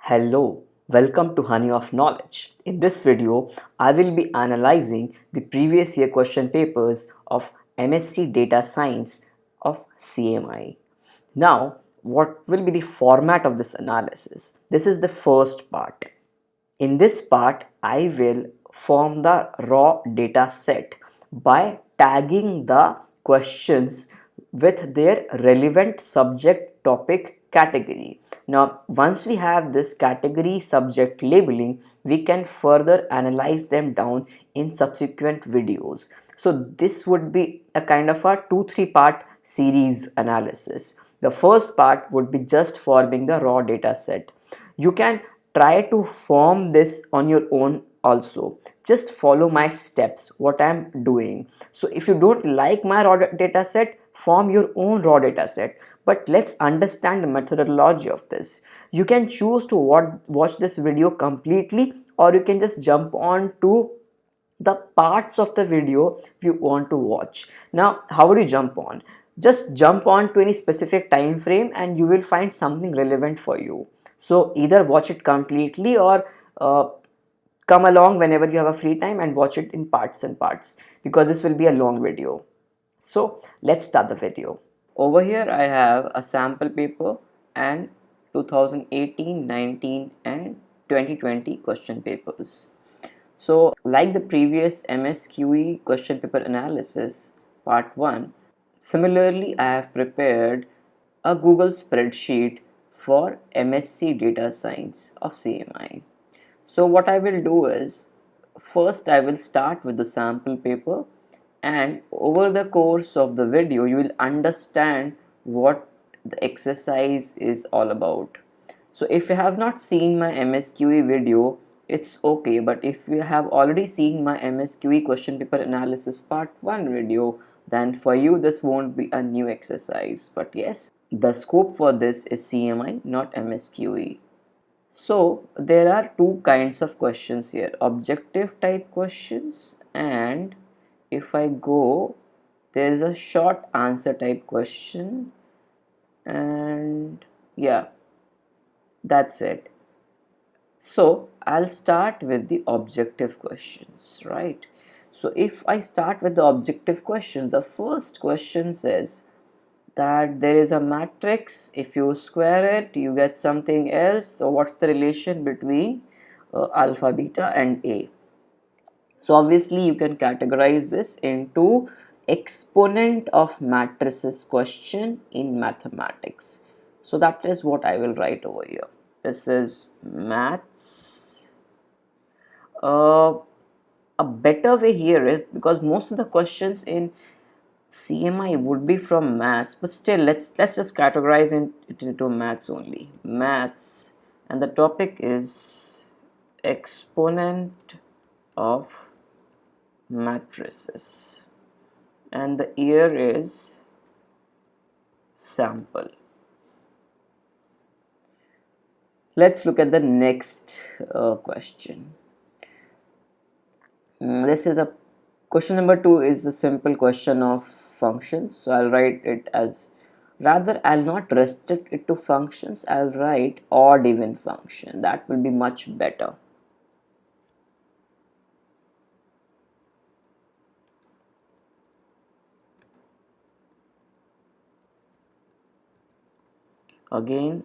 Hello, welcome to Honey of Knowledge. In this video, I will be analyzing the previous year question papers of MSc Data Science of CMI. Now, what will be the format of this analysis? This is the first part. In this part, I will form the raw data set by tagging the questions with their relevant subject topic category. Now, once we have this category subject labeling, we can further analyze them down in subsequent videos. So this would be a kind of a 2-3 part series analysis. The first part would be just forming the raw data set. You can try to form this on your own also. Just follow my steps, what I'm doing. So if you don't like my raw data set, form your own raw data set. But let's understand the methodology of this. You can choose to watch this video completely, or you can just jump on to the parts of the video you want to watch. Now, how would you jump on? Just jump on to any specific time frame and you will find something relevant for you. So either watch it completely or come along whenever you have a free time and watch it in parts and parts, because this will be a long video. So let's start the video. Over here I have a sample paper and 2018, 19 and 2020 question papers. So like the previous MSQE question paper analysis part 1, similarly I have prepared a Google spreadsheet for MSc Data Science of CMI. So what I will do is, first I will start with the sample paper, and over the course of the video you will understand what the exercise is all about. So if you have not seen my MSQE video, it's okay, but if you have already seen my MSQE question paper analysis part 1 video, then for you this won't be a new exercise. But yes, the scope for this is CMI, not MSQE. So there are two kinds of questions here, objective type questions, and if I go, there is a short answer type question, and yeah, that's it. So I'll start with the objective questions, right? So if I start with the objective question, the first question says that there is a matrix. If you square it, you get something else. So what's the relation between alpha, beta and A? So obviously you can categorize this into exponent of matrices question in mathematics. So that is what I will write over here. This is maths. A better way here is, because most of the questions in CMI would be from maths, but still let's just categorize it into maths only. Maths, and the topic is exponent of matrices, and the year is sample. Let's look at the next question. This is a question number 2 is a simple question of functions. So I'll write it as, rather I'll not restrict it to functions, I'll write odd even function. That will be much better. Again,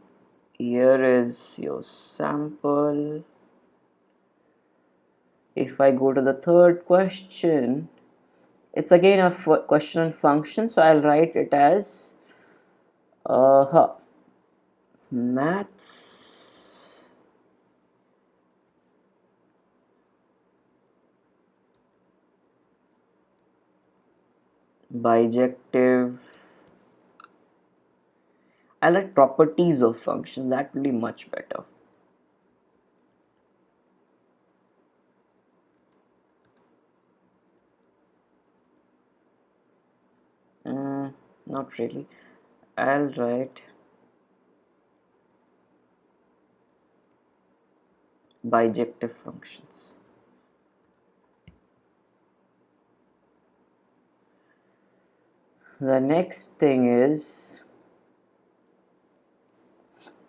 here is your sample. If I go to the third question, it's again a question on function, so I'll write it as maths bijective. I'll write properties of function. That will be much better. Not really. I'll write bijective functions. The next thing is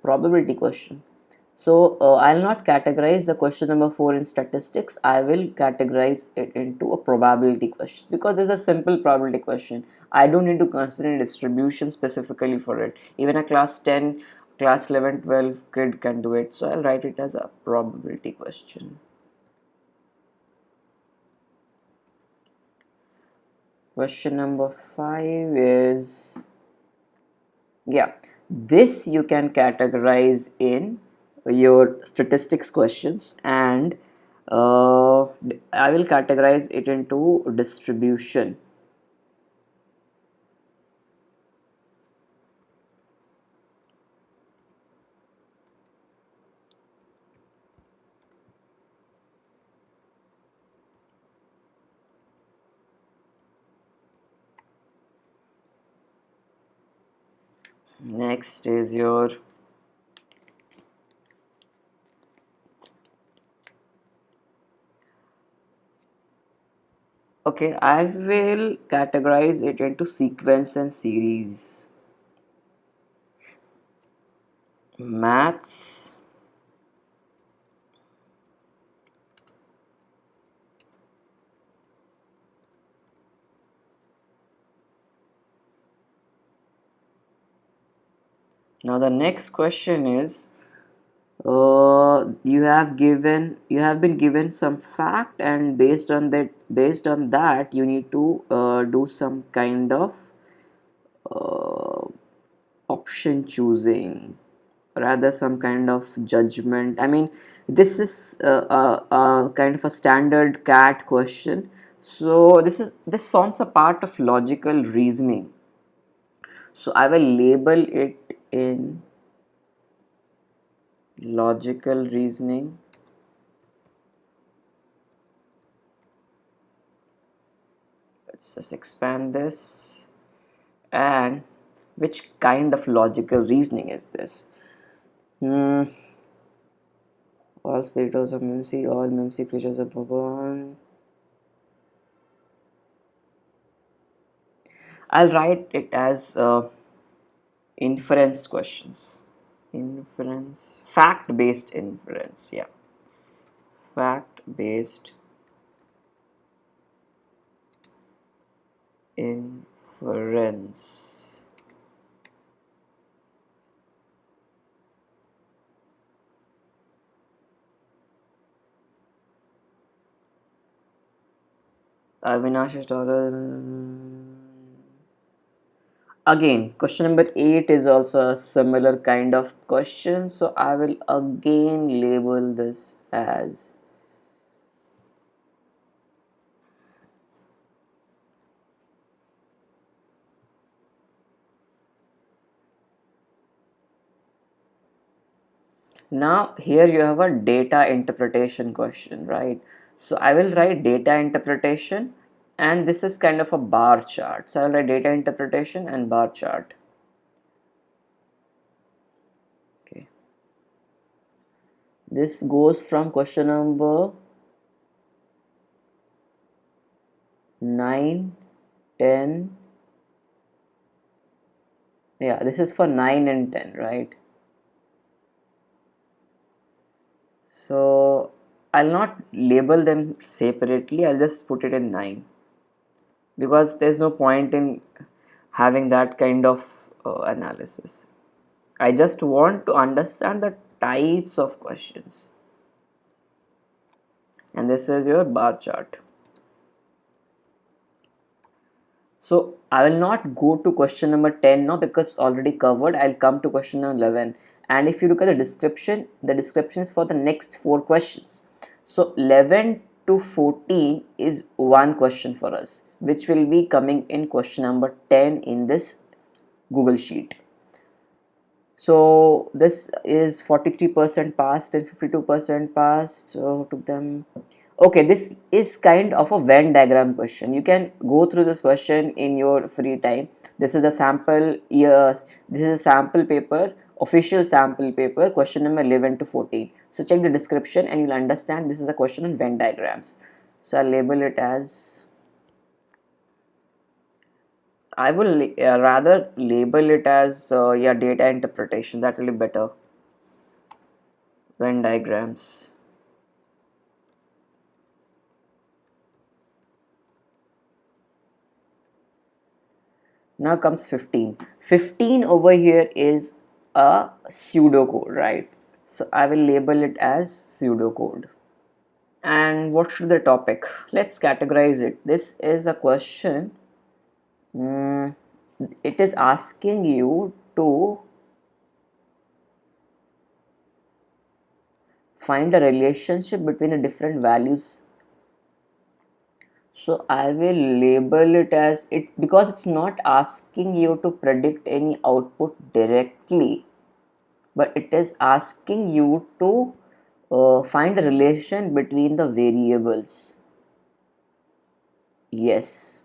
probability question. So I'll not categorize the question number 4 in statistics. I will categorize it into a probability question because this is a simple probability question. I don't need to consider distribution specifically for it. Even a class 10, class 11, 12 kid can do it. So I'll write it as a probability question. Question number 5 is, yeah, this you can categorize in your statistics questions, and I will categorize it into distribution. Next is your okay, I will categorize it into sequence and series. Maths, now the next question is, you have been given some fact, and based on that you need to do some kind of uh, option choosing, rather some kind of judgment. I mean, this is kind of a standard cat question. So this forms a part of logical reasoning, so I will label it in logical reasoning. Let's just expand this. And which kind of logical reasoning is this? All status of MMC, all MMC creatures are born. I'll write it as inference questions. Inference, fact based inference. Yeah, fact based inference. Avinash dollar. Again, question number 8 is also a similar kind of question, so I will again label this as now. Here you have a data interpretation question, right? So I will write data interpretation, and this is kind of a bar chart. So I'll write data interpretation and bar chart. Okay. This goes from question number 9, 10. Yeah, this is for 9 and 10, right? So I'll not label them separately, I'll just put it in 9 because there's no point in having that kind of analysis. I just want to understand the types of questions. And this is your bar chart. So I will not go to question number 10 now because already covered. I'll come to question number 11. And if you look at the description is for the next 4 questions. So 11 to 14 is one question for us, which will be coming in question number 10 in this Google Sheet. So this is 43% passed and 52% passed. So took them. Okay, this is kind of a Venn diagram question. You can go through this question in your free time. This is the sample years. This is a sample paper, official sample paper, question number 11 to 14. So check the description and you'll understand this is a question on Venn diagrams. So I'll label it as, I will rather label it as yeah, data interpretation. That will be better. Venn diagrams. Now comes 15. 15 over here is a pseudocode, right? So I will label it as pseudocode. And what should the topic? Let's categorize it. This is a question. It is asking you to find a relationship between the different values. So I will label it as it, because it's not asking you to predict any output directly, but it is asking you to find a relation between the variables. Yes.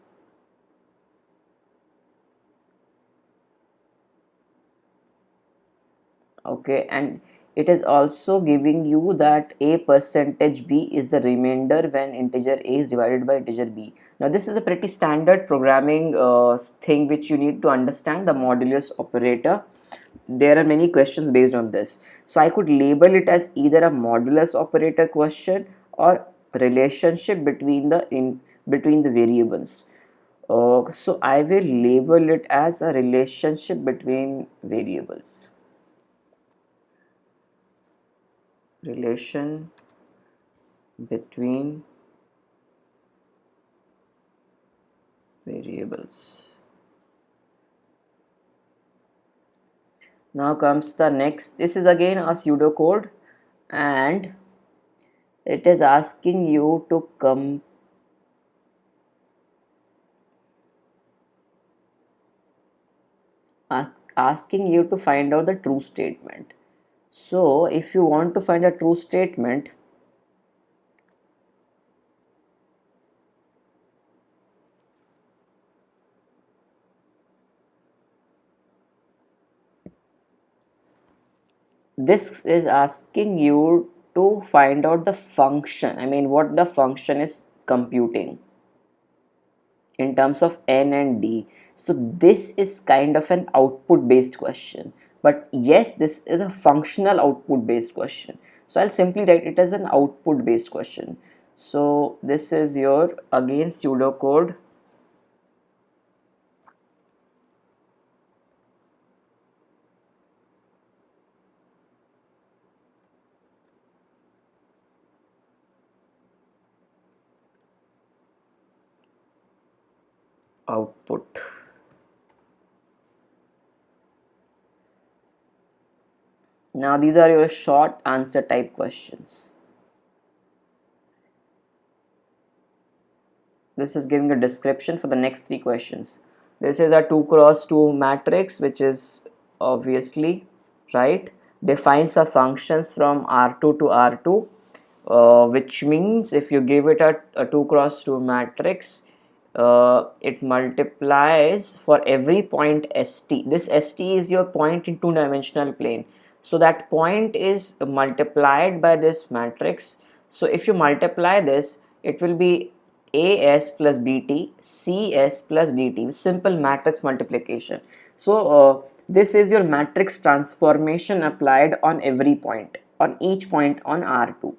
Okay, and it is also giving you that a percentage b is the remainder when integer a is divided by integer b. Now this is a pretty standard programming thing which you need to understand, the modulus operator. There are many questions based on this, so I could label it as either a modulus operator question or relationship between the variables. So I will label it as a relationship between variables. Relation between variables. Now comes the next. This is again a pseudocode, and it is asking you to asking you to find out the true statement. So if you want to find a true statement, this is asking you to find out the function. I mean, what the function is computing in terms of n and d. So this is kind of an output based question, but yes, this is a functional output based question, so I'll simply write it as an output based question. So this is your again pseudocode. Output. Now these are your short answer type questions. This is giving a description for the next three questions. This is a 2 cross 2 matrix, which is obviously right, defines a functions from R2 to R2, which means if you give it a 2 cross 2 matrix, it multiplies for every point st. This st is your point in two-dimensional plane, so that point is multiplied by this matrix. So if you multiply this, it will be as plus bt, cs plus dt, simple matrix multiplication. So this is your matrix transformation applied on every point, on each point on R2.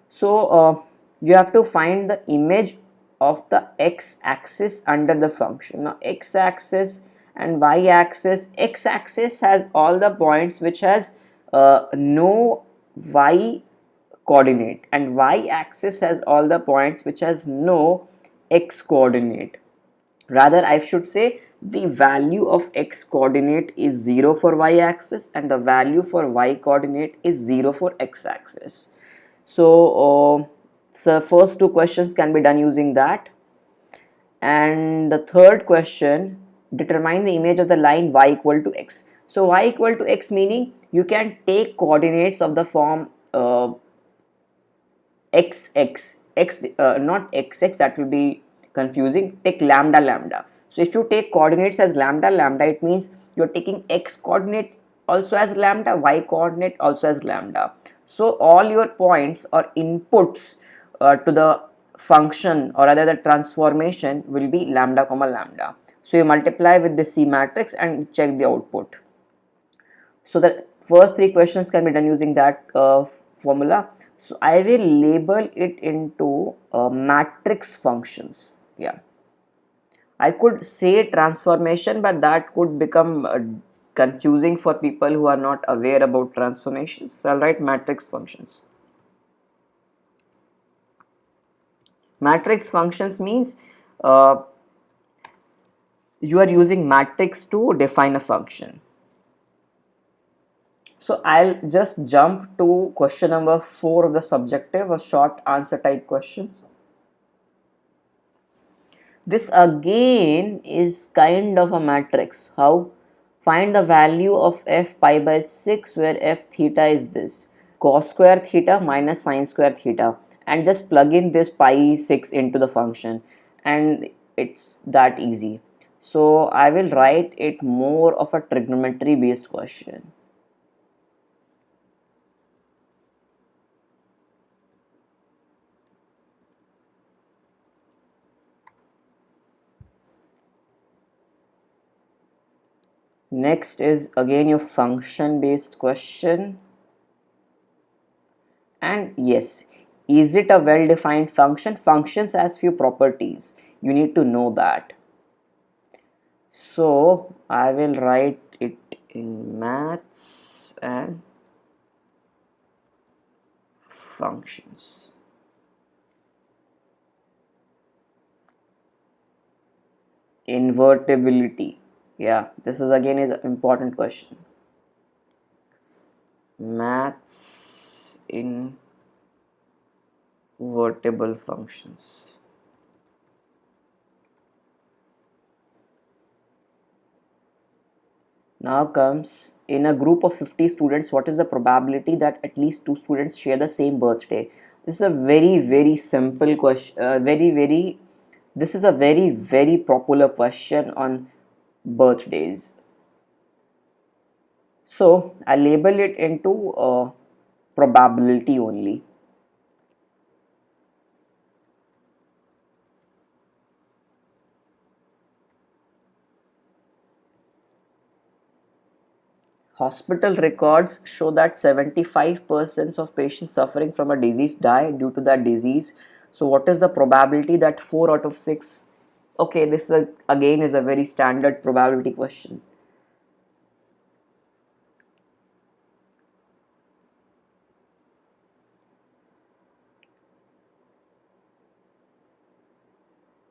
So you have to find the image of the x-axis under the function. Now x-axis and y-axis, x-axis has all the points which has no y coordinate, and y-axis has all the points which has no x coordinate. Rather, I should say the value of x coordinate is 0 for y-axis and the value for y coordinate is 0 for x-axis. So the first two questions can be done using that. And the third question, determine the image of the line y equal to x. So y equal to x meaning you can take coordinates of the form not xx, that will be confusing. Take lambda lambda. So if you take coordinates as lambda lambda, it means you're taking x coordinate also as lambda, y coordinate also as lambda. So all your points or inputs to the function, or rather the transformation, will be lambda comma lambda. So you multiply with the C matrix and check the output. So the first three questions can be done using that formula. So I will label it into matrix functions. Yeah, I could say transformation, but that could become confusing for people who are not aware about transformations. So I'll write matrix functions. Matrix functions means uh, you are using matrix to define a function. So I'll just jump to question number 4 of the subjective, a short answer type questions. This again is kind of a matrix. How? Find the value of f pi by 6 where f theta is this. Cos square theta minus sin square theta, and just plug in this pi 6 into the function, and it's that easy. So I will write it more of a trigonometry based question. Next is again your function based question. And yes, is it a well defined function? Functions has few properties. You need to know that. So I will write it in maths and functions. Invertibility. Yeah, this is again is an important question. Maths invertible functions. Now comes, in a group of 50 students, what is the probability that at least 2 students share the same birthday? This is a very simple question. This is a very popular question on birthdays. So I label it into probability only. Hospital records show that 75% of patients suffering from a disease die due to that disease. So what is the probability that 4 out of 6? Okay, this is again is a very standard probability question.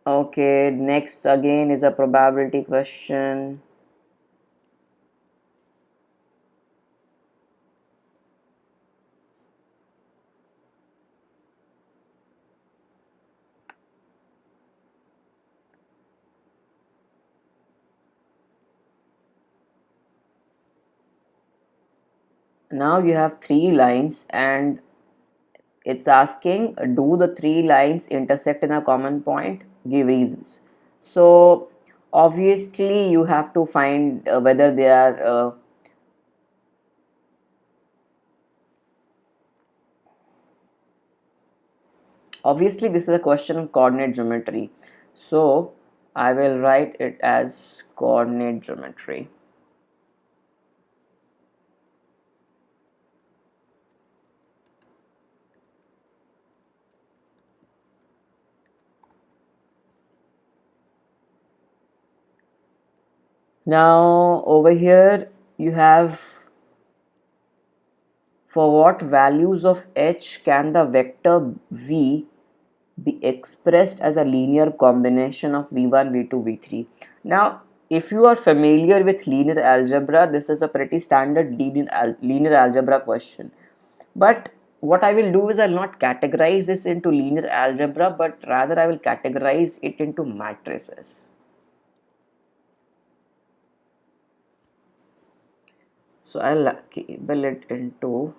Okay, next again is a probability question. Now you have 3 lines and it's asking, do the 3 lines intersect in a common point? Give reasons. So obviously you have to find whether they are obviously this is a question of coordinate geometry. So I will write it as coordinate geometry. Now over here you have, for what values of h can the vector v be expressed as a linear combination of v1, v2, v3. Now if you are familiar with linear algebra, this is a pretty standard linear algebra question. But what I will do is I'll not categorize this into linear algebra, but rather I will categorize it into matrices. So I'll label it into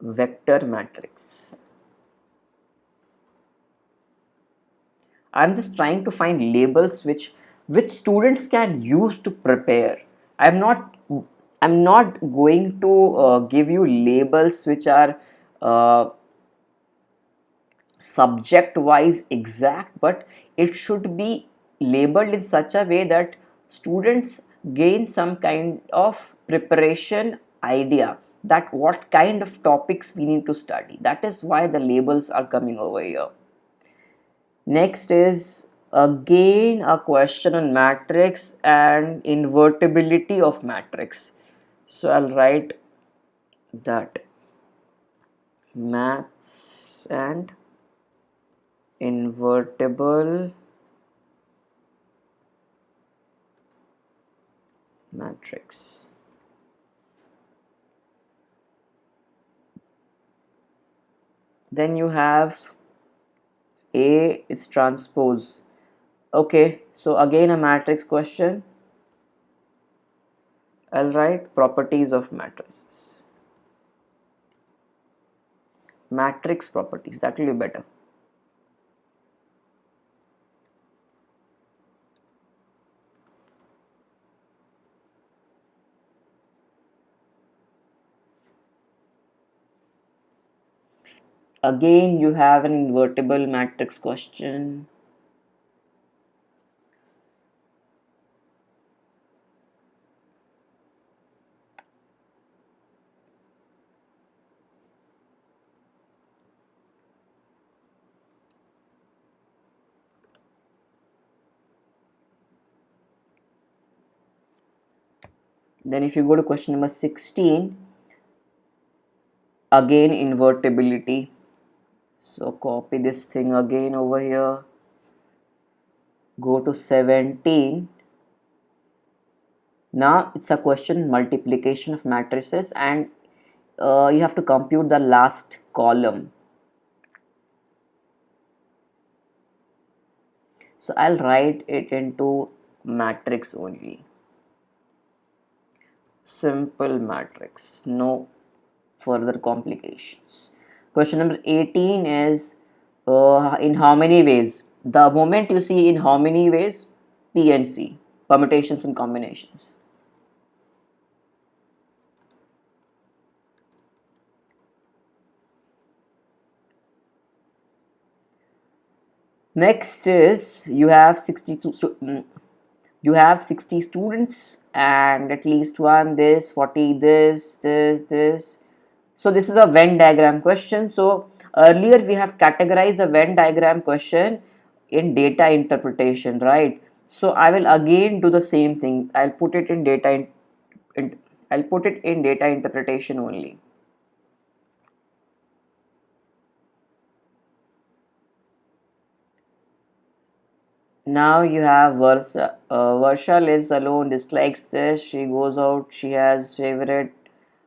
vector matrix. I'm just trying to find labels which students can use to prepare. I'm not going to give you labels which are uh, subject wise exact, but it should be labeled in such a way that students gain some kind of preparation idea that what kind of topics we need to study. That is why the labels are coming over here. Next is again a question on matrix and invertibility of matrix. So I'll write that maths and invertible matrix. Then you have A, it's transpose. Okay, so again a matrix question. I'll write properties of matrices. Matrix properties, that will be better. Again, you have an invertible matrix question. Then if you go to question number 16, again invertibility. So copy this thing again over here. Go to 17. Now it's a question multiplication of matrices, and you have to compute the last column. So I'll write it into matrix only. Simple matrix, no further complications. Question number 18 is in how many ways? The moment you see in how many ways, PNC, permutations and combinations. Next is you have 60 students and at least one this 40 this. So this is a Venn diagram question. So earlier we have categorized a Venn diagram question in data interpretation, right? So I will again do the same thing. I'll put it in data interpretation only. Now you have Varsha. Varsha lives alone, dislikes this. She goes out. She has favorite.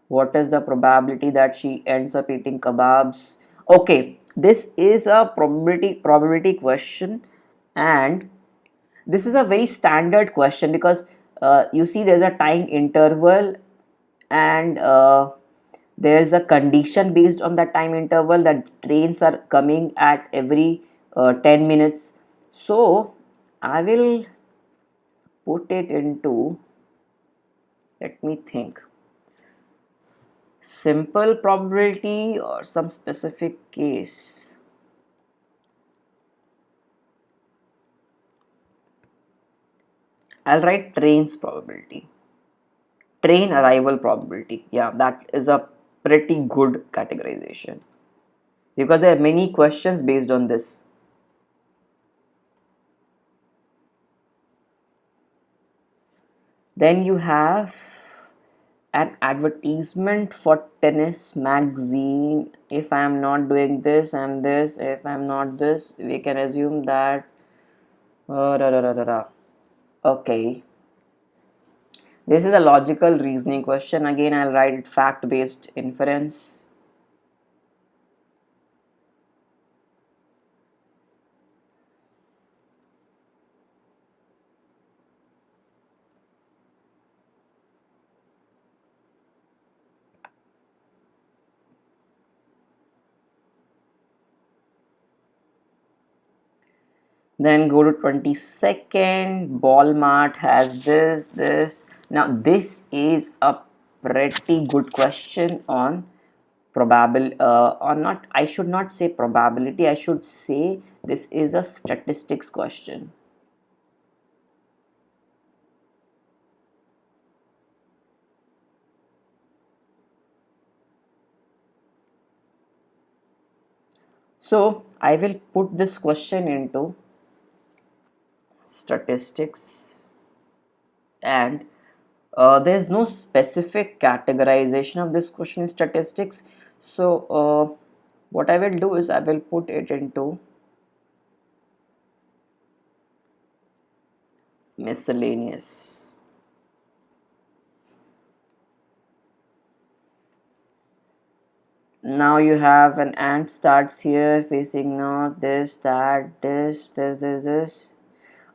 What is the probability that she ends up eating kebabs? Okay, this is a probability question, and this is a very standard question because you see there's a time interval, and there's a condition based on that time interval that trains are coming at every 10 minutes. So I will put it into, let me think, simple probability or some specific case. I'll write train's probability. Train arrival probability. Yeah, that is a pretty good categorization because there are many questions based on this. Then you have an advertisement for tennis magazine. If I am not doing this and this, if I am not this, we can assume that okay, this is a logical reasoning question. Again, I'll write it fact based inference. Then go to 22nd. Walmart has this. Now this is a pretty good question on or not. I should not say probability. I should say this is a statistics question. So I will put this question into statistics, and there's no specific categorization of this question in statistics. So what I will do is I will put it into miscellaneous. Now you have an ant starts here facing north, this, that, this.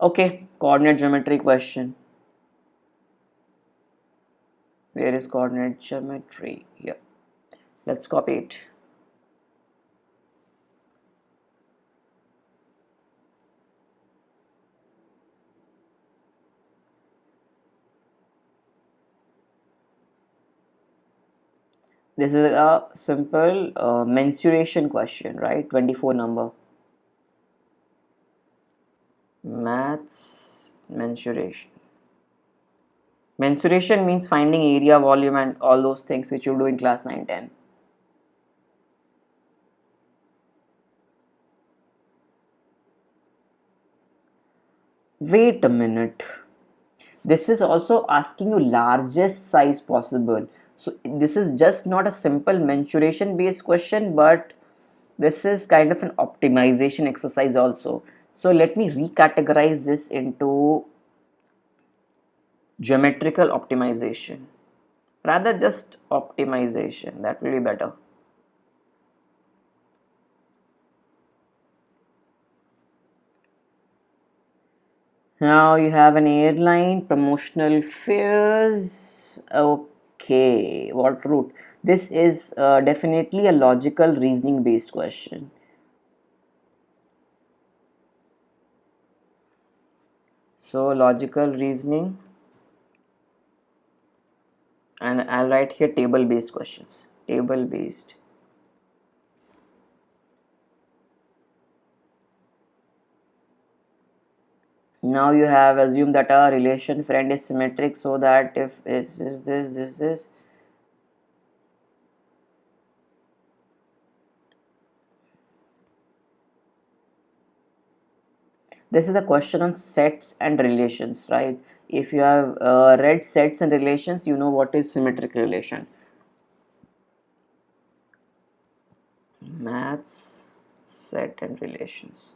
Okay, coordinate geometry question. Where is coordinate geometry? Yeah, let's copy it. This is a simple mensuration question, right? 24 number. Maths mensuration. Mensuration means finding area, volume, and all those things which you do in class 9, 10. Wait a minute. This is also asking you largest size possible. So this is just not a simple mensuration based question, but this is kind of an optimization exercise also. So let me recategorize this into geometrical optimization. Rather just optimization, that will be better. Now you have an airline, promotional fares. Okay, what route? This is definitely a logical reasoning based question. So logical reasoning, and I'll write here table based questions. Table based. Now you have assumed that a relation friend is symmetric, so that if this is this. This is a question on sets and relations, right? If you have read sets and relations, you know what is symmetric relation. Maths, set and relations.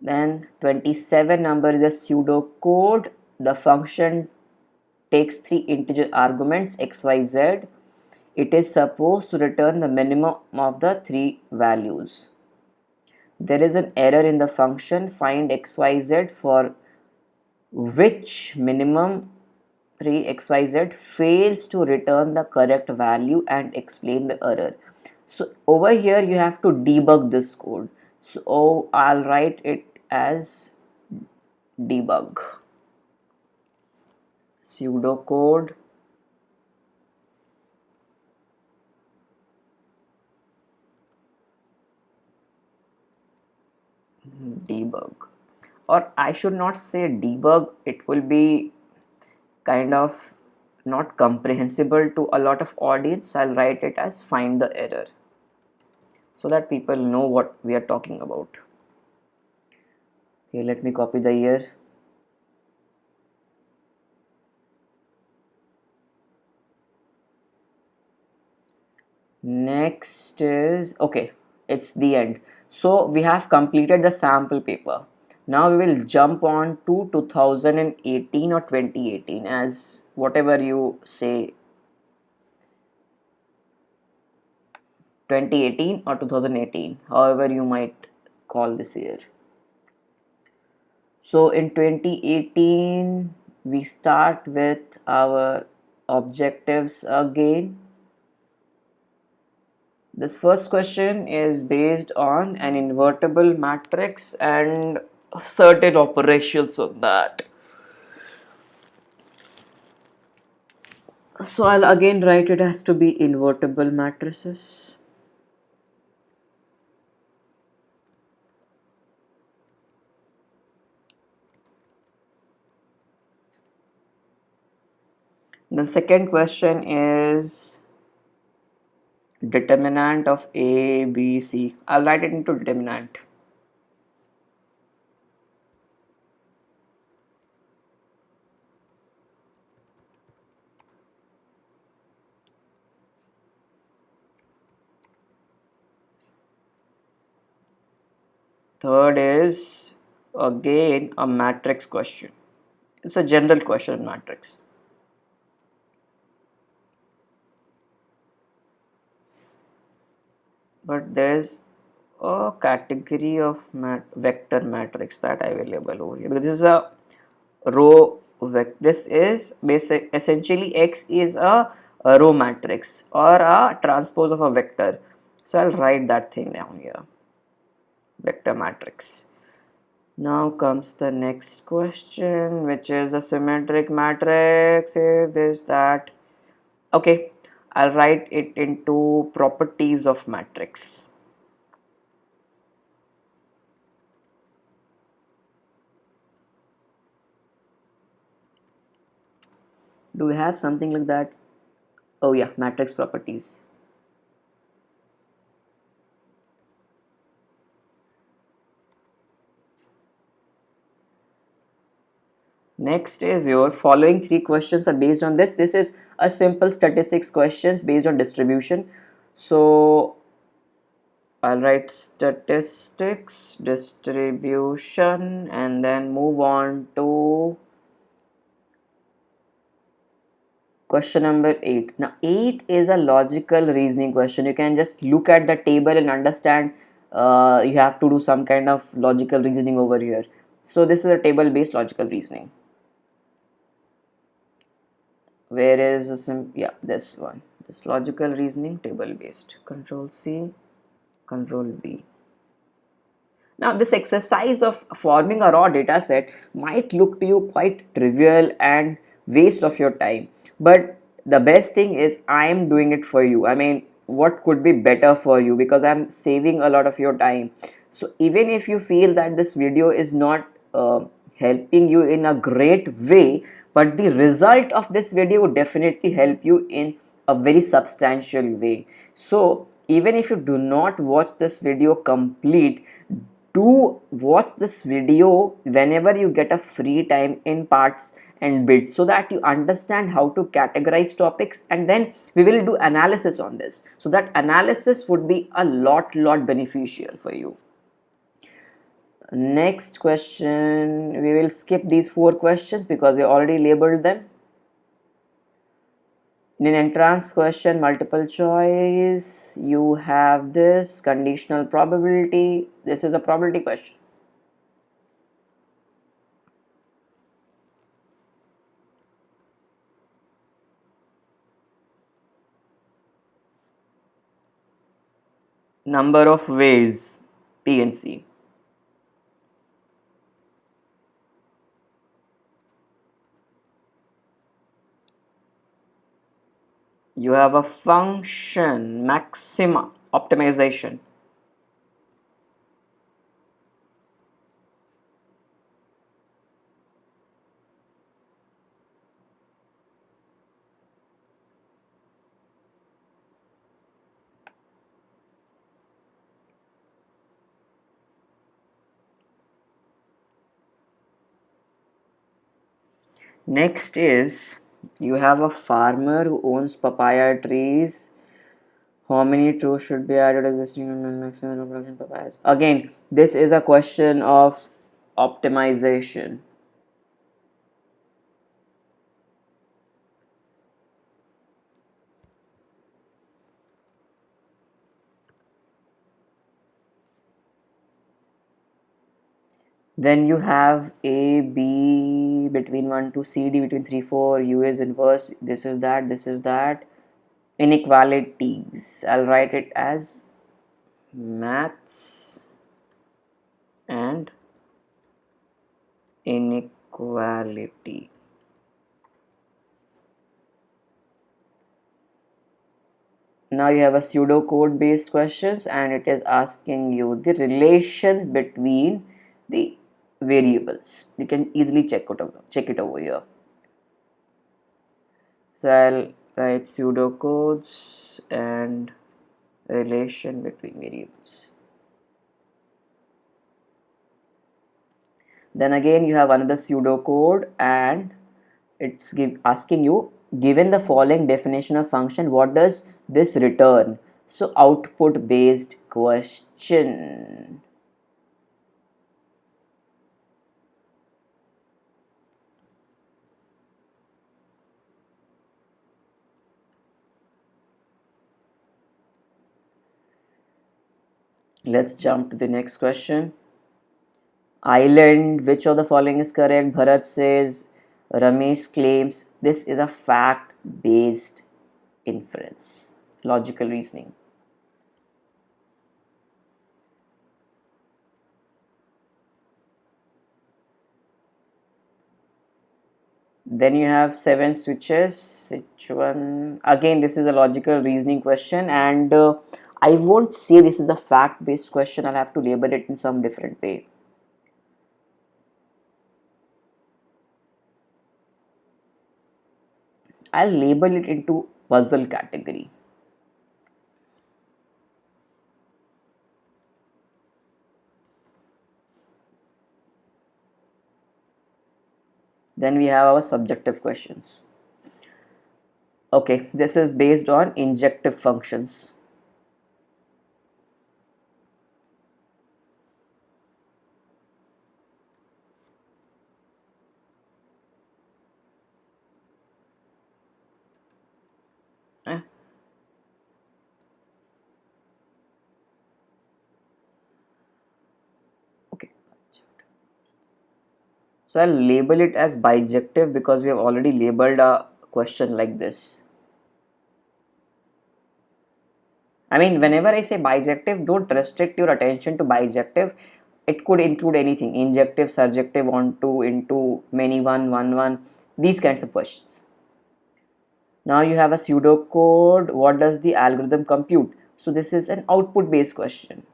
Then 27 number is a pseudocode. The function takes three integer arguments x, y, z. It is supposed to return the minimum of the three values. There is an error in the function find x, y, z for which minimum 3xyz fails to return the correct value and explain the error. So over here you have to debug this code. So I'll write it as debug. Pseudocode debug, or I should not say debug, it will be kind of not comprehensible to a lot of audience. I'll write it as find the error so that people know what we are talking about. Okay, let me copy the year. Next is, okay, it's the end. So we have completed the sample paper. Now we will jump on to 2018 or 2018, as whatever you say, 2018 or 2018, however you might call this year. So in 2018 we start with our objectives again. This first question is based on an invertible matrix and certain operations on that. So I'll again write it has to be invertible matrices. The second question is determinant of A, B, C. I'll write it into determinant. Third is again a matrix question. It's a general question matrix. But there's a category of vector matrix that available over here, because this is a row vector. This is basic essentially X is a row matrix or a transpose of a vector. So I'll write that thing down here, vector matrix. Now comes the next question, which is a symmetric matrix. If this that, okay, I'll write it into properties of matrix. Do we have something like that? Oh yeah, matrix properties. Next is your following three questions are based on this. This is a simple statistics questions based on distribution. So I'll write statistics, distribution, and then move on to question number 8. Now 8 is a logical reasoning question. You can just look at the table and understand you have to do some kind of logical reasoning over here. So this is a table based logical reasoning. Where is yeah, this one, this logical reasoning table based. Control C, Control V. Now this exercise of forming a raw data set might look to you quite trivial and waste of your time, but the best thing is I am doing it for you. I mean, what could be better for you, because I'm saving a lot of your time. So even if you feel that this video is not helping you in a great way, but the result of this video would definitely help you in a very substantial way. So even if you do not watch this video complete, do watch this video whenever you get a free time in parts and bits, so that you understand how to categorize topics, and then we will do analysis on this, so that analysis would be a lot beneficial for you. Next question, we will skip these four questions because we already labeled them. In an entrance question, multiple choice, you have this conditional probability. This is a probability question. Number of ways, P and C. You have a function maxima optimization. Next is, you have a farmer who owns papaya trees. How many trees should be added existing and maximum production papayas? Again, this is a question of optimization. Then you have A, B between 1 to C, D between 3, 4, U is inverse, this is that, this is that. Inequalities, I'll write it as maths and inequality. Now you have a pseudocode based questions, and it is asking you the relations between the variables. You can easily check it over here. So I'll write pseudocodes and relation between variables. Then again you have another pseudocode, and it's asking you, given the following definition of function, what does this return? So output based question. Let's jump to the next question. Island, which of the following is correct? Bharat says, Ramesh claims. This is a fact based inference, logical reasoning. Then you have 7 switches. Which one? Again, this is a logical reasoning question, and I won't say this is a fact based question. I'll have to label it in some different way. I'll label it into puzzle category. Then we have our subjective questions. Okay, this is based on injective functions. Okay. So I'll label it as bijective because we have already labeled a question like this. I mean, whenever I say bijective, don't restrict your attention to bijective. It could include anything: injective, surjective, onto, into, many, one, these kinds of questions. Now you have a pseudocode. What does the algorithm compute? So this is an output based question.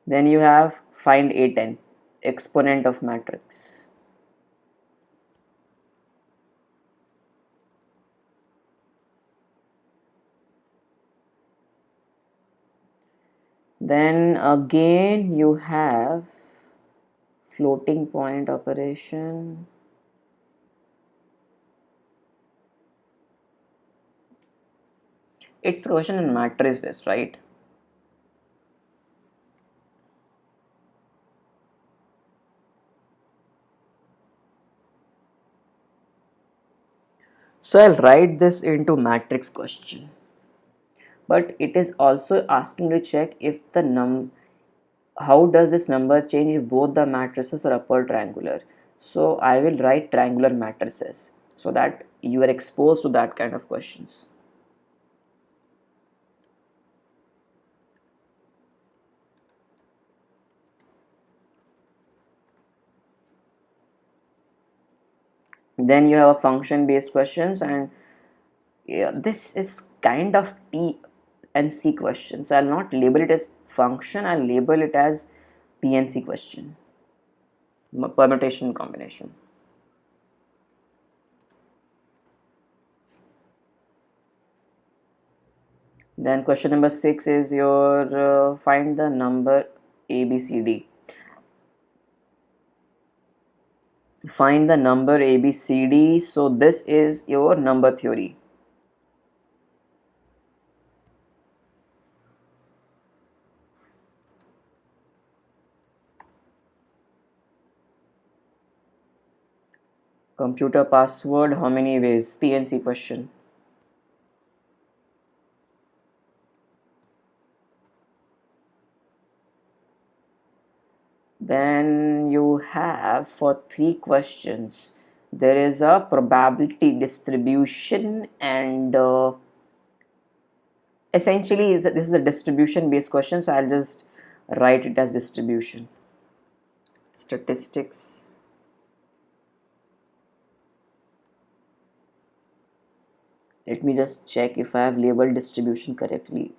Then you have find A10, exponent of matrix. Then again you have floating point operation. It's a question in matrices, right? So I'll write this into matrix question. But it is also asking to check if the how does this number change if both the matrices are upper triangular. So I will write triangular matrices so that you are exposed to that kind of questions. Then you have a function based questions, and yeah, this is kind of P and C question. So I'll not label it as function, I'll label it as P and C question, permutation combination. Then question number 6 is your find the number ABCD. Find the number ABCD. So this is your number theory. Computer password, how many ways? PNC question. Then you have for 3 questions, there is a probability distribution, and essentially this is a distribution based question, so I'll just write it as distribution. Statistics. Let me just check if I have labeled distribution correctly.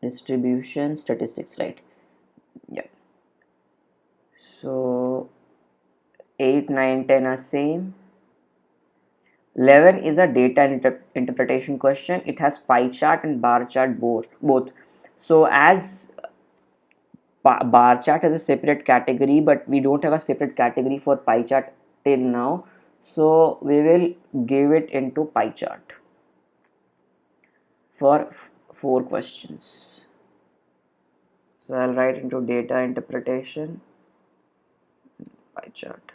Distribution statistics, right? Yeah. So 8, 9, 10 are same. 11 is a data interpretation question. It has pie chart and bar chart both. So as bar chart has a separate category, but we don't have a separate category for pie chart till now. So we will give it into pie chart for 4 questions. So I'll write into data interpretation, pie chart.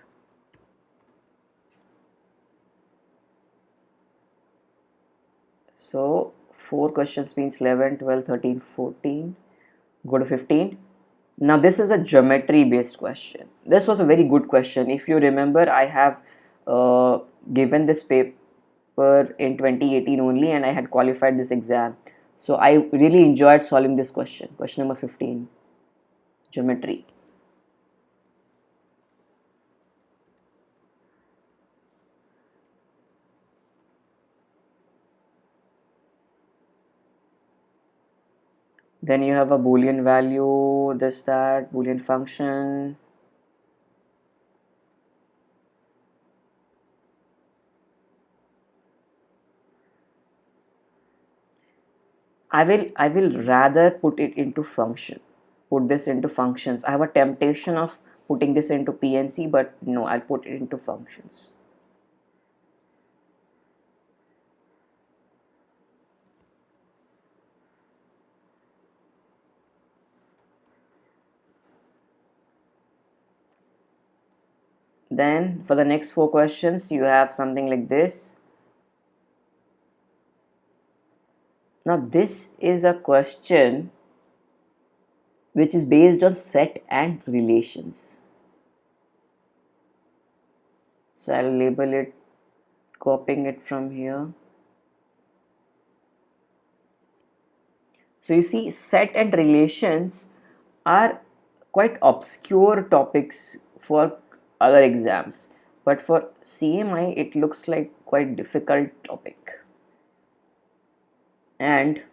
So 4 questions means 11, 12, 13, 14. Go to 15. Now this is a geometry based question. This was a very good question. If you remember, I have given this paper in 2018 only, and I had qualified this exam. So I really enjoyed solving this question. Question number 15, geometry. Then you have a boolean value, this, that, boolean function. I will rather put it into function. Put this into functions. I have a temptation of putting this into PNC, but no, I'll put it into functions. Then for the next 4 questions, you have something like this. Now this is a question which is based on set and relations. So I'll label it, copying it from here. So you see, set and relations are quite obscure topics for other exams, but for CMI it looks like quite difficult topic. And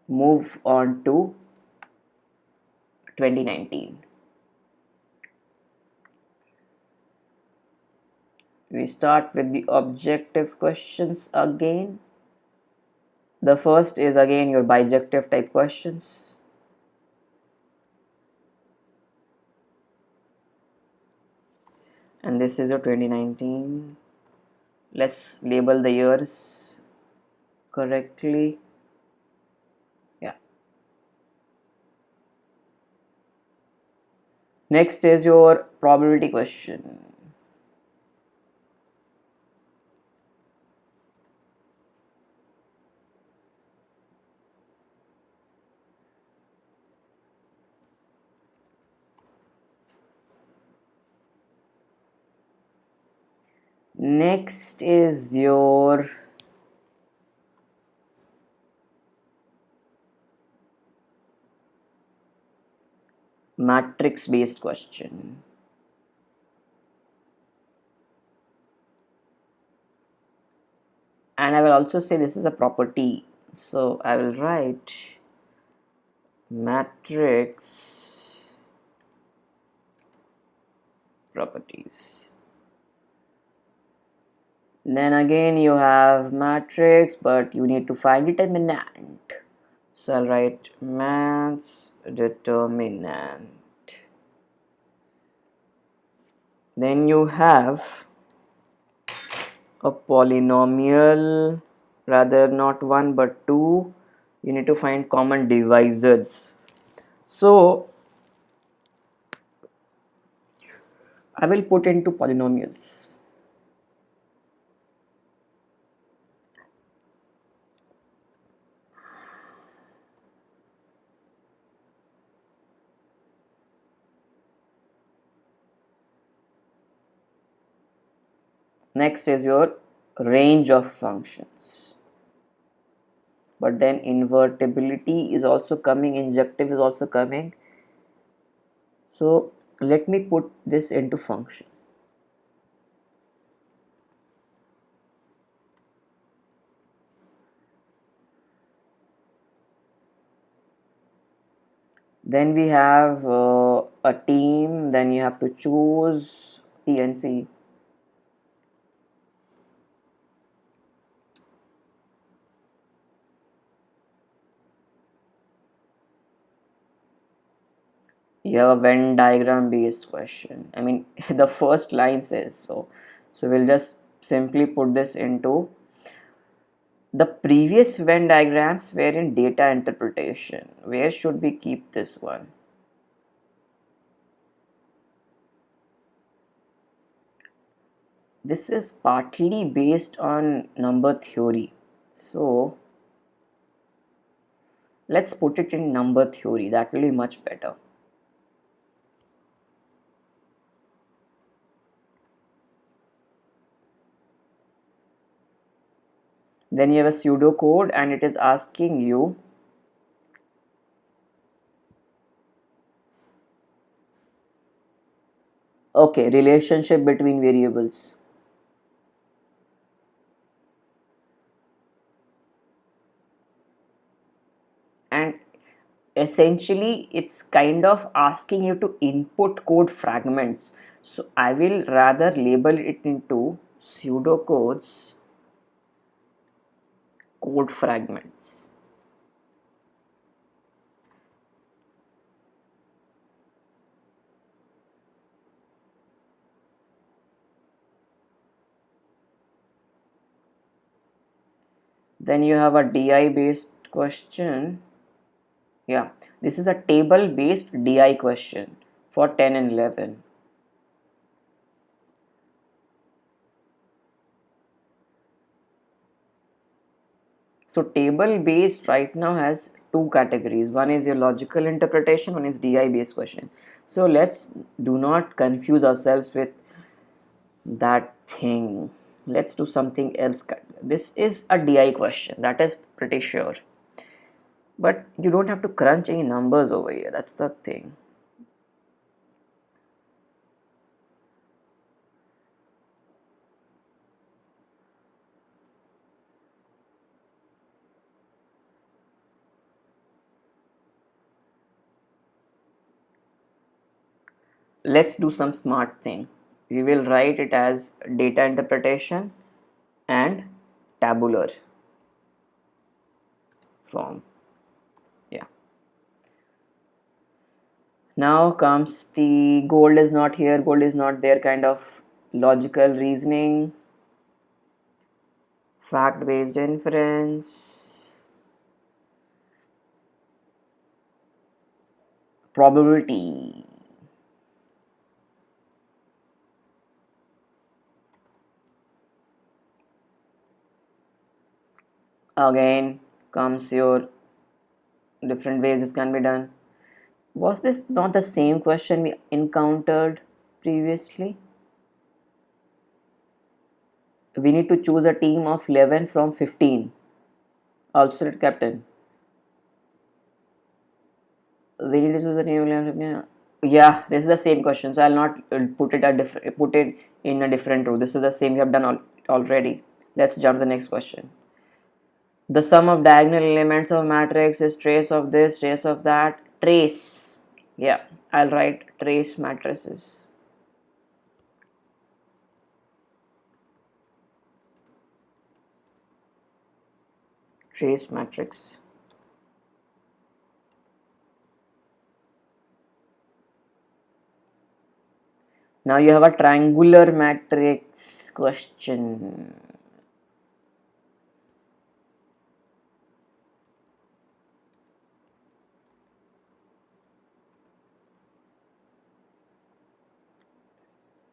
move on to 2019. We start with the objective questions again. The first is again your bijective type questions. And this is your 2019. Let's label the years correctly. Yeah. Next is your probability question. Next is your matrix based question. And I will also say this is a property. So I will write matrix properties. Then again you have matrix, but you need to find determinant. So I'll write maths determinant. Then you have a polynomial, rather not one but two. You need to find common divisors. So I will put into polynomials. Next is your range of functions. But then invertibility is also coming, injective is also coming. So Let me put this into function. Then we have a team, then you have to choose PNC. You have a Venn diagram based question. I mean, the first line says so. So we'll just simply put this into the previous Venn diagrams were in data interpretation. Where should we keep this one? This is partly based on number theory. So let's put it in number theory. That will be much better. Then you have a pseudocode and it is asking you okay, relationship between variables. And essentially it's kind of asking you to input code fragments. So I will rather label it into pseudocodes code fragments. Then you have a DI based question. Yeah, this is a table based DI question for 10 and 11. So table based right now has two categories. One is your logical interpretation, one is DI based question. So let's do not confuse ourselves with that thing. Let's do something else. This is a DI question, that is pretty sure. But you don't have to crunch any numbers over here. That's the thing. Let's do some smart thing. We will write it as data interpretation and tabular form. Yeah. Now comes the gold is not here, gold is not there kind of logical reasoning, fact based inference, probability. Again comes your different ways this can be done. Was this not the same question we encountered previously? We need to choose a team of 11 from 15. Alternate captain. We need to choose a team of 11 from 15. Yeah, this is the same question. So I'll not put it in a different row. This is the same we have done already. Let's jump to the next question. The sum of diagonal elements of matrix is trace of this, trace of that, trace. Yeah, I'll write trace matrices. Trace matrix. Now you have a triangular matrix question.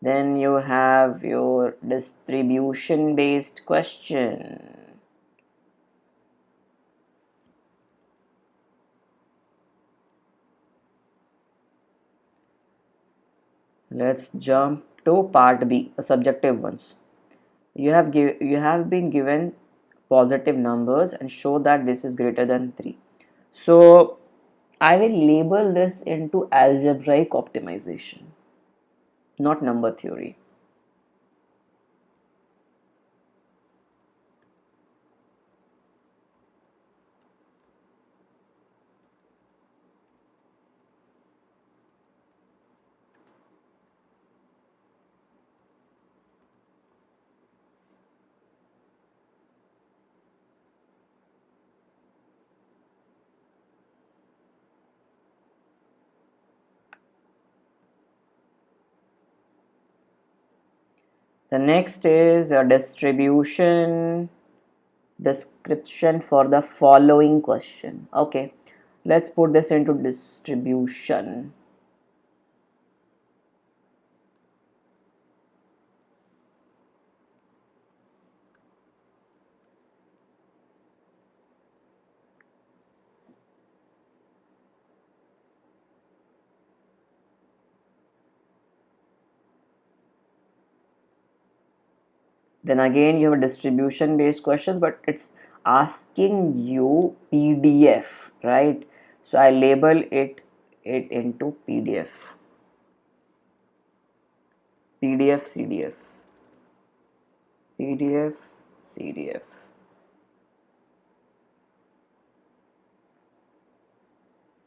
Then you have your distribution based question. Let's jump to part B, the subjective ones. You have been given positive numbers and show that this is greater than 3. So I will label this into algebraic optimization. not number theory. The next is a distribution description for the following question. Okay, let's put this into distribution. Then again you have a distribution based questions, but it's asking you PDF, right? So I label it into PDF, PDF, CDF, PDF, CDF.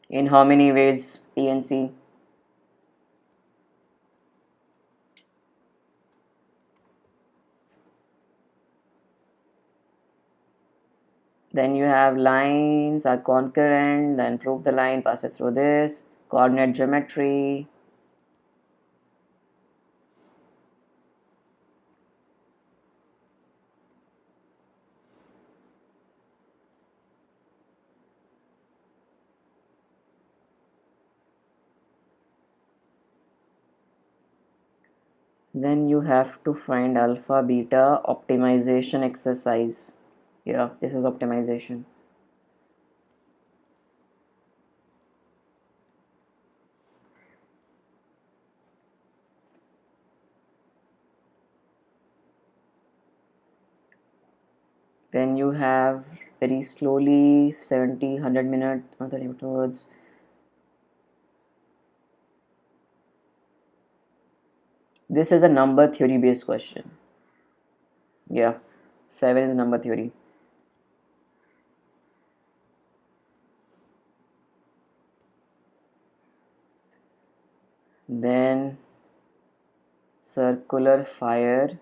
In how many ways? PNC. Then you have lines are concurrent, then prove the line passes through this, coordinate geometry. Then you have to find alpha beta optimization exercise. Yeah, this is optimization. Then you have very slowly 70, 100 minutes, 30 methods. This is a number theory based question. Yeah, 7 is number theory. Then circular fire.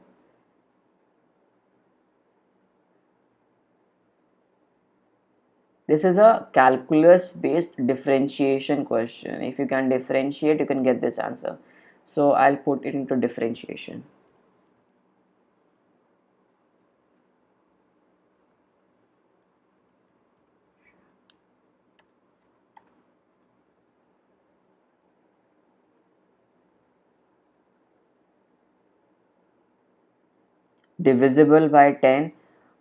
This is a calculus based differentiation question. If you can differentiate, you can get this answer. So I'll put it into differentiation. Divisible by 10,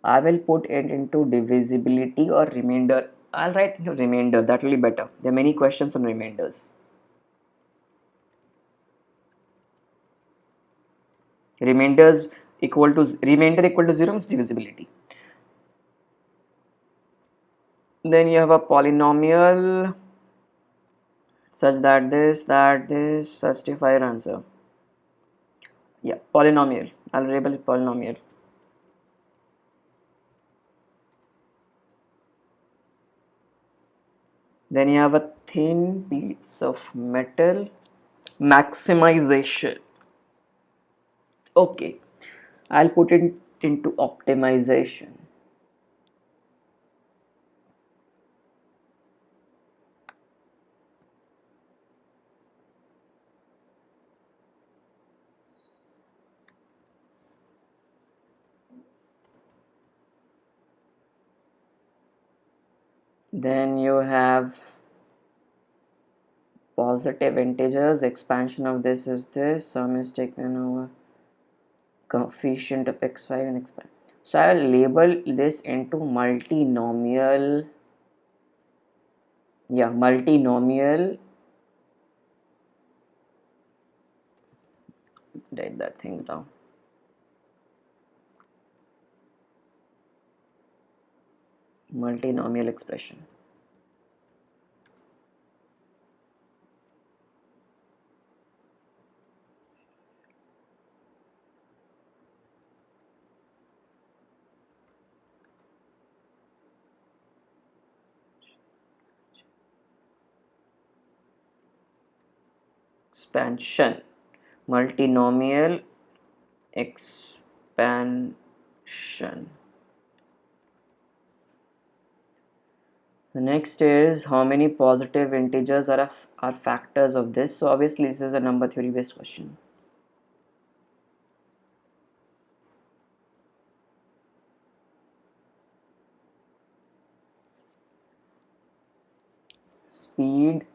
I will put it into divisibility or remainder. I'll write into remainder, that will be better. There are many questions on remainders. Remainders remainder equal to 0 means divisibility. Then you have a polynomial such that this justify your answer. Yeah, polynomial. I'll label it polynomial. Then you have a thin piece of metal. Maximization. Okay, I'll put it into optimization. Then you have positive integers. Expansion of this is this. Sum is taken over coefficient of x5 and x5. So I will label this into multinomial. Yeah, multinomial. Write that thing down. Multinomial expression. expansion, multinomial expansion. The next is how many positive integers are factors of this. So obviously this is a number theory based question. Speed.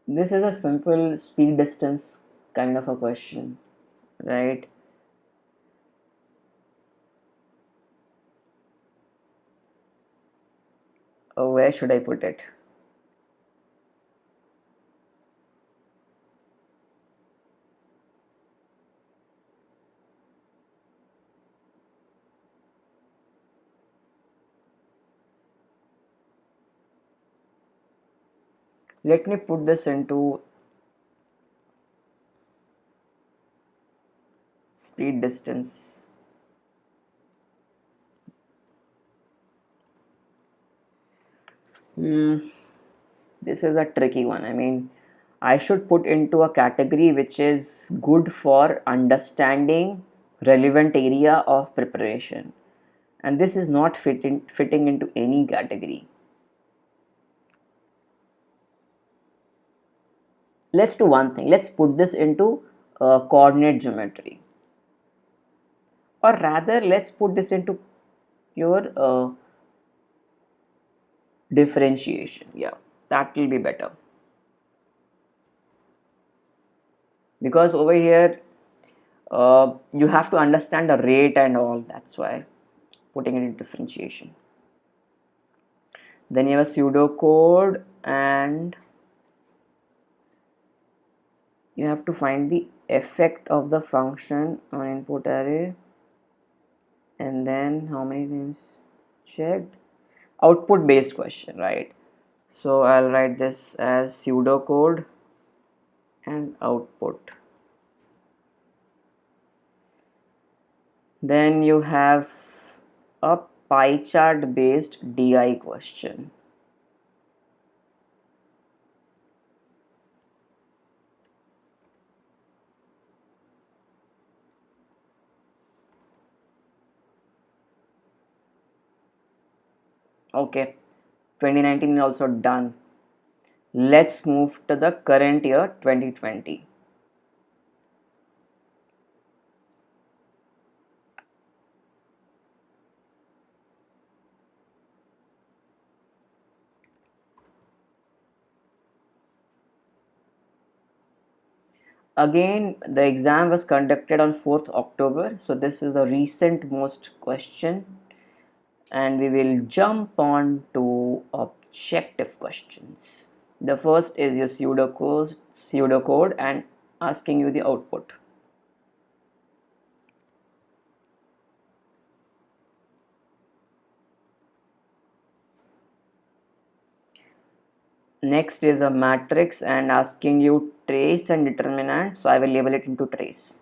This is a simple speed distance kind of a question, right? Where should I put it? Let me put this into speed distance. This is a tricky one. I mean, I should put into a category which is good for understanding relevant area of preparation, and this is not fitting into any category. Let's do one thing. Let's put this into coordinate geometry, or rather, let's put this into your differentiation. Yeah, that will be better, because over here you have to understand the rate and all. That's why putting it in differentiation. Then you have a pseudocode, and you have to find the effect of the function on input array, and then how many times checked. Output based question, right? So I'll write this as pseudocode and output. Then you have a pie chart based DI question. Okay, 2019 is also done. Let's move to the current year 2020. Again, the exam was conducted on 4th October, so this is the recent most question, and we will jump on to objective questions. The first is your pseudocode and asking you the output. Next is a matrix and asking you trace and determinant, so I will label it into trace.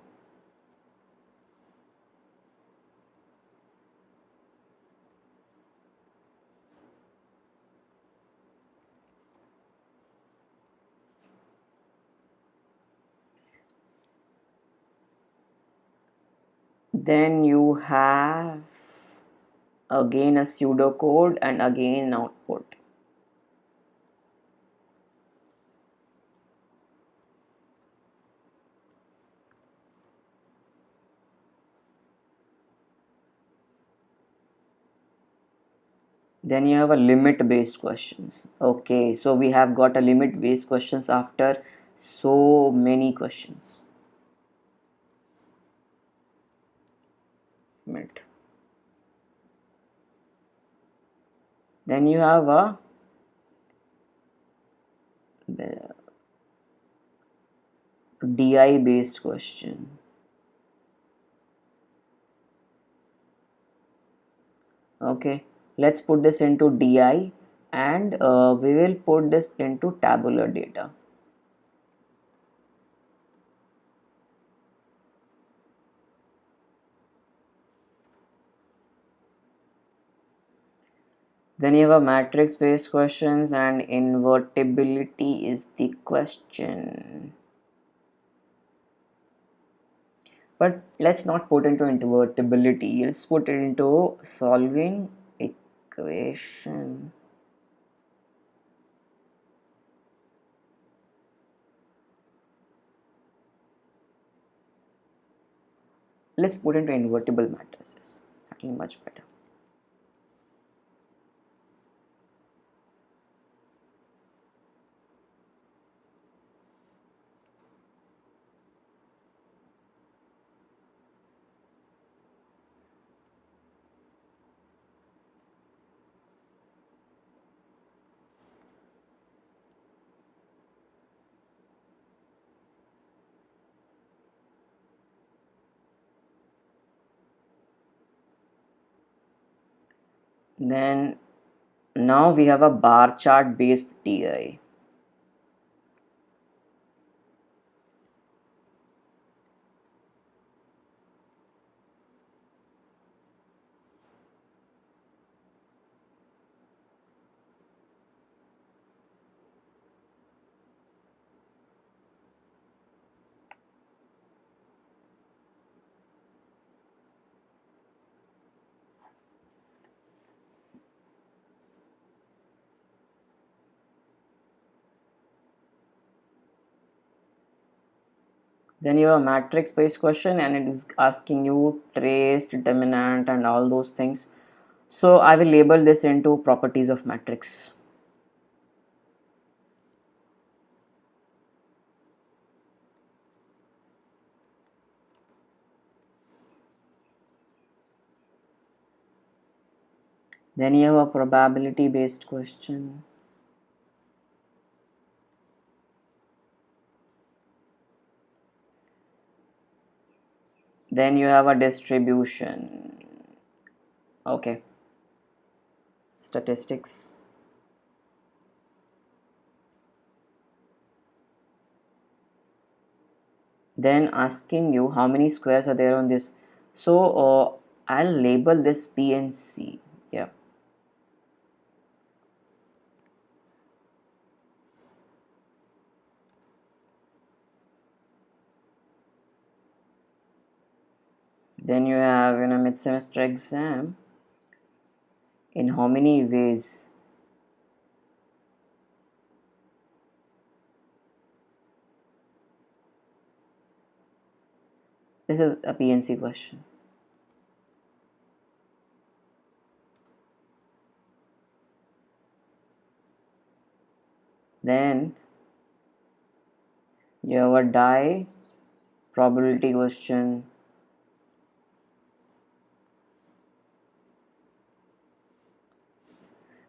Then you have again a pseudocode and again an output. Then you have a limit based questions. Okay, so we have got a limit based questions after so many questions. Limit. Then you have a DI based question. Okay, let's put this into DI, and we will put this into tabular data. Then you have a matrix based questions and invertibility is the question. But let's not put into invertibility. Let's put it into solving equation. Let's put into invertible matrices. That will be much better. Then now we have a bar chart based TI. Then you have a matrix based question and it is asking you trace, determinant and all those things. So I will label this into properties of matrix. Then you have a probability based question. Then you have a distribution. Okay. Statistics. Then asking you how many squares are there on this. So I'll label this P and C. Yeah. Then you have in a mid-semester exam. In how many ways? This is a PNC question. Then you have a die probability question.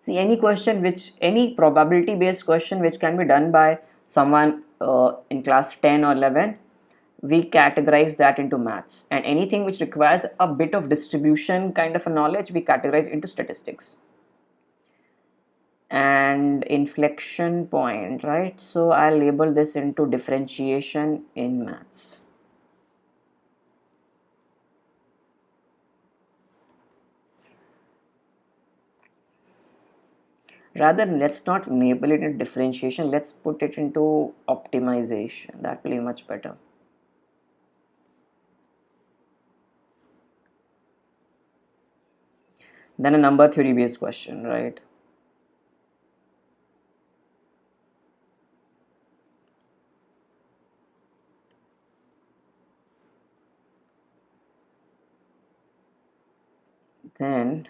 See, any probability based question which can be done by someone in class 10 or 11, we categorize that into maths. And anything which requires a bit of distribution kind of a knowledge, we categorize into statistics. And inflection point, right? So I'll label this into differentiation in maths. Rather, let's not label it in differentiation, let's put it into optimization. That will be much better. Then a number theory based question, right? Then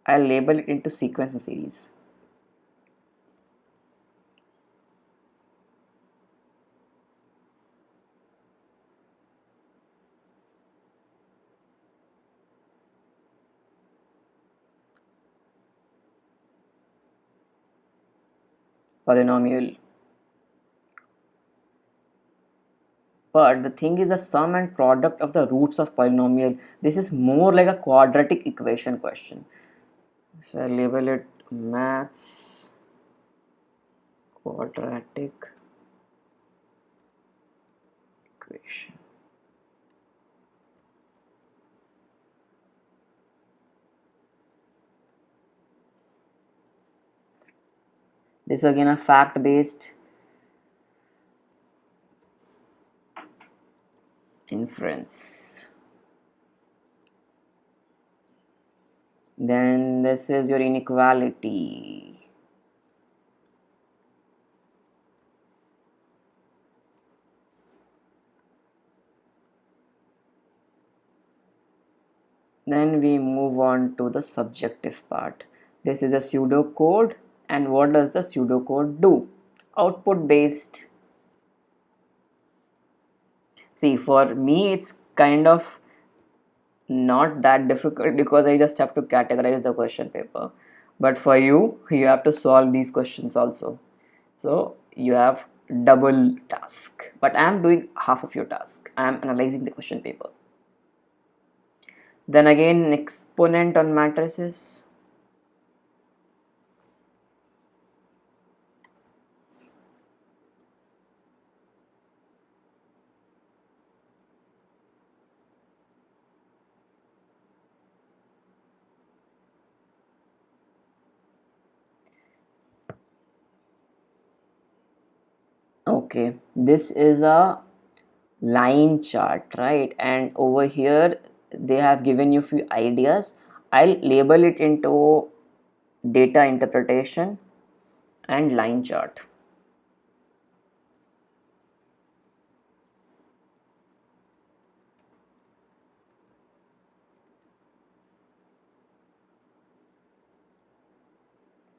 I'll label it into sequence and series. Polynomial. But the thing is the sum and product of the roots of polynomial. This is more like a quadratic equation question. So I label it maths quadratic equation. This is again a fact based inference. Then this is your inequality. Then we move on to the subjective part. This is a pseudocode, and what does the pseudocode do? Output based. See, for me it's kind of not that difficult because I just have to categorize the question paper. But for you, you have to solve these questions also. So you have double task. But I am doing half of your task. I am analyzing the question paper. Then again, exponent on matrices. Okay, this is a line chart, right? And over here they have given you few ideas. I'll label it into data interpretation and line chart.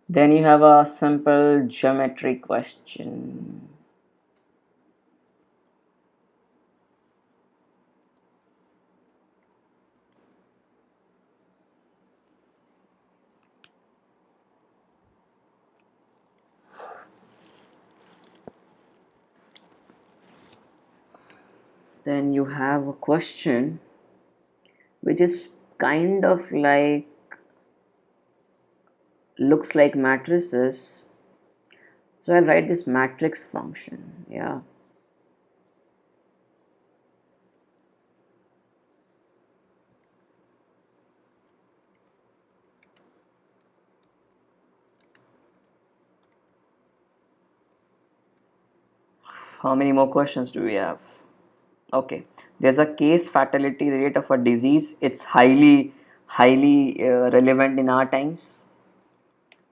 Then you have a simple geometry question. Then you have a question which is kind of like looks like matrices. So I'll write this matrix function. Yeah. How many more questions do we have? Okay, there's a case fatality rate of a disease. It's highly relevant in our times,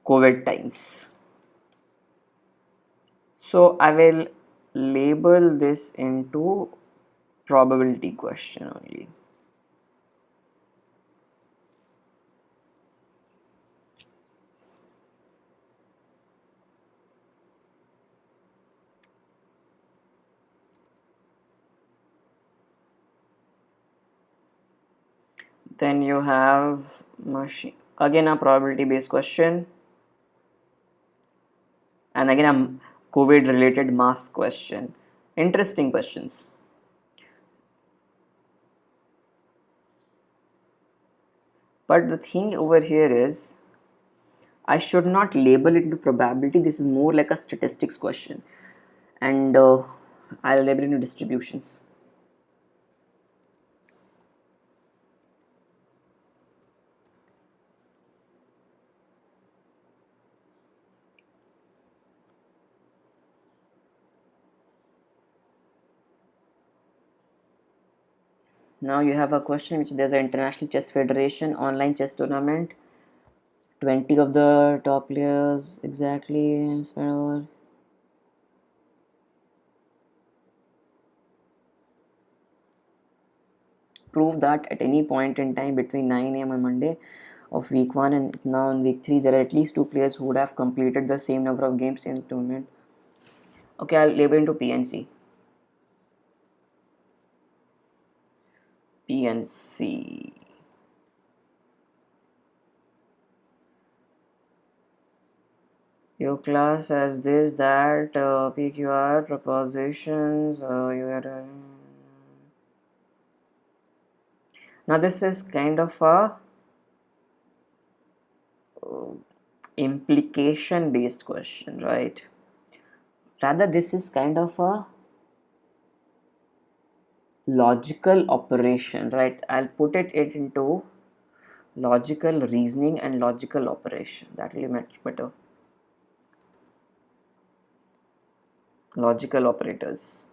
COVID times. So I will label this into probability question only. Then you have machine, again a probability based question, and again a COVID related mass question. Interesting questions. But the thing over here is I should not label it into probability. This is more like a statistics question, and I'll label it into distributions. Now you have a question which there's an international chess federation online chess tournament. 20 of the top players exactly. Prove that at any point in time between 9 a.m. on Monday of week 1 and now on week 3 there are at least 2 players who would have completed the same number of games in the tournament. Okay, I'll label into PNC. PNC. Your class has this, that, PQR, propositions, now this is kind of a implication based question, right? Rather, this is kind of a logical operation, right? I'll put it into logical reasoning and logical operation. That will be much better. logical operators.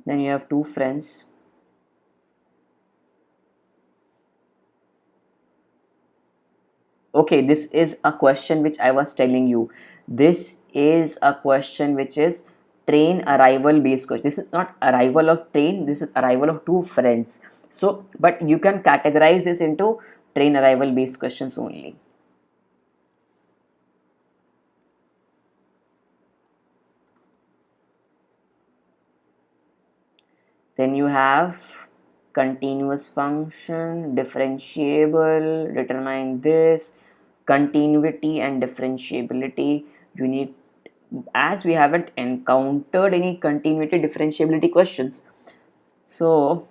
Then you have two friends. Okay, this is a question which I was telling you. This is a question which is train arrival based question. This is not arrival of train, this is arrival of two friends. So, but you can categorize this into train arrival based questions only. Then you have continuous function, differentiable, determine this, continuity and differentiability. You need, as we haven't encountered any continuity differentiability questions, so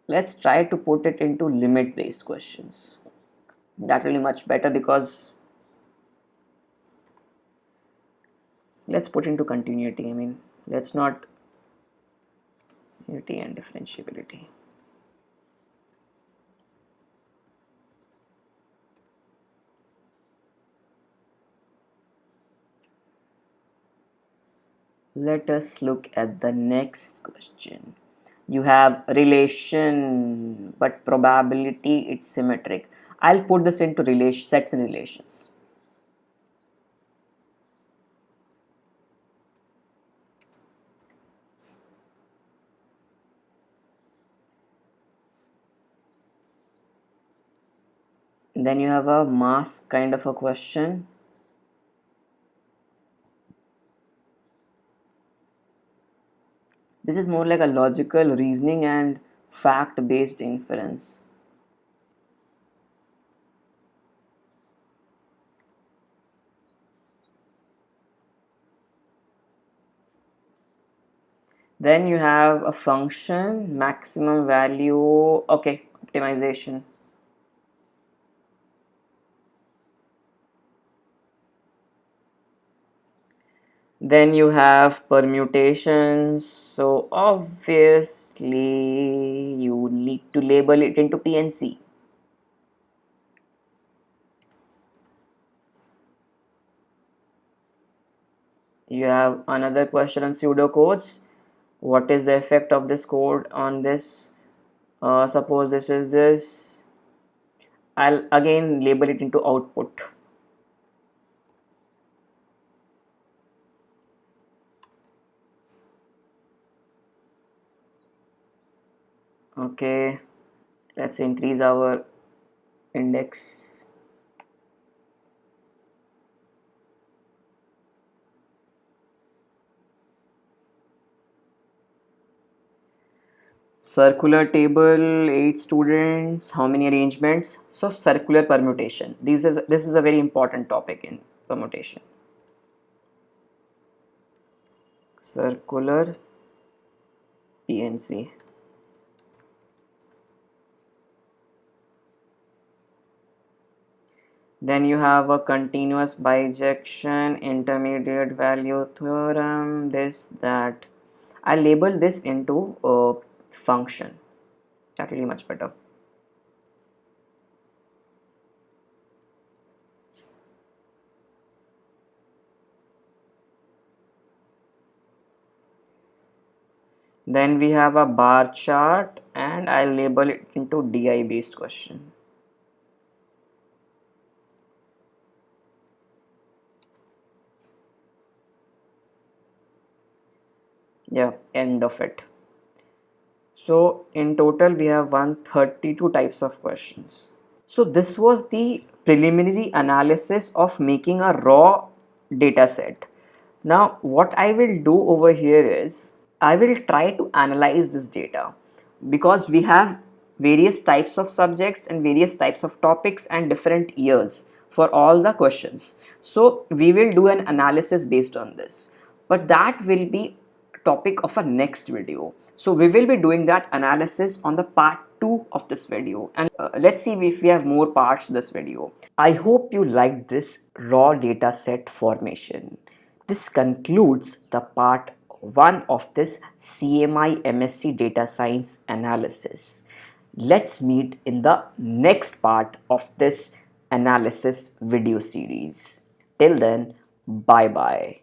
let's try to put it into limit based questions. That will be much better, because let's put into continuity. I mean, let's not continuity and differentiability. Let us look at the next question. You have relation, but probability it's symmetric. I'll put this into relation sets and relations. Then you have a mass kind of a question. This is more like a logical reasoning and fact based inference. Then you have a function, maximum value, okay, optimization. Then you have permutations, so obviously you need to label it into PNC. You have another question on pseudocodes. What is the effect of this code on this? Suppose this is this. I'll again label it into output. Okay, let's increase our index. Circular table, 8 students, how many arrangements? So circular permutation. This is a very important topic in permutation. Circular PNC. Then you have a continuous bijection, intermediate value theorem, this, that. I label this into a function. That will be much better. Then we have a bar chart, and I'll label it into DI based question. Yeah, end of it. So in total we have 132 types of questions. So this was the preliminary analysis of making a raw data set. Now what I will do over here is I will try to analyze this data, because we have various types of subjects and various types of topics and different years for all the questions. So we will do an analysis based on this, but that will be topic of a next video. So we will be doing that analysis on the part 2 of this video, and let's see if we have more parts to this video. I hope you liked this raw data set formation. This concludes the part 1 of this CMI MSc Data Science analysis. Let's meet in the next part of this analysis video series. Till then, bye bye.